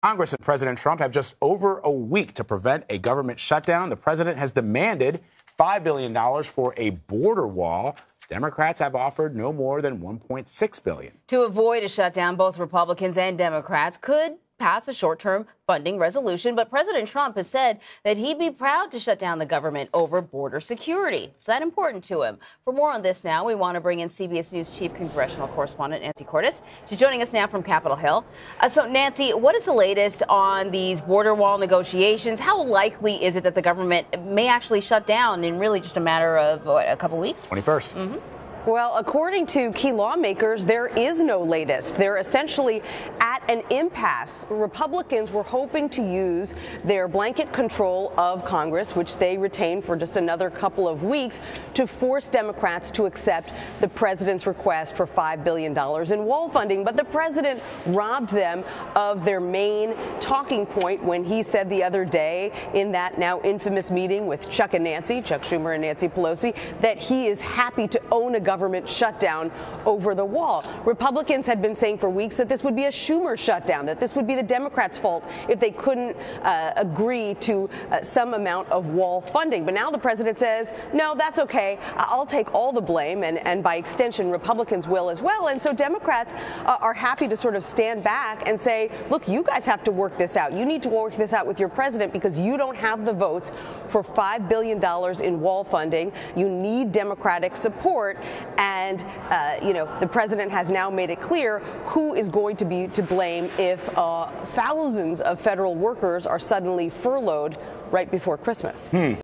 Congress and President Trump have just over a week to prevent a government shutdown. The president has demanded $5 billion for a border wall. Democrats have offered no more than $1.6 billion. To avoid a shutdown, both Republicans and Democrats could pass a short-term funding resolution, but President Trump has said that he'd be proud to shut down the government over border security. It's that important to him. For more on this now, we want to bring in CBS News chief congressional correspondent Nancy Cordes. She's joining us now from Capitol Hill. So, Nancy, what is the latest on these border wall negotiations? How likely is it that the government may actually shut down in really just a matter of, a couple weeks? 21st. Mm-hmm. Well, according to key lawmakers, there is no latest. They're essentially at an impasse. Republicans were hoping to use their blanket control of Congress, which they retain for just another couple of weeks, to force Democrats to accept the president's request for $5 billion in wall funding. But the president robbed them of their main talking point when he said the other day in that now infamous meeting with Chuck Schumer and Nancy Pelosi, that he is happy to own a government shutdown over the wall. Republicans had been saying for weeks that this would be a Schumer shutdown, that this would be the Democrats' fault if they couldn't agree to some amount of wall funding. But now the president says, no, that's okay. I'll take all the blame, and by extension, Republicans will as well. And so Democrats are happy to sort of stand back and say, look, you guys have to work this out. You need to work this out with your president because you don't have the votes for $5 billion in wall funding. You need Democratic support. And, the president has now made it clear who is going to be to blame if thousands of federal workers are suddenly furloughed right before Christmas.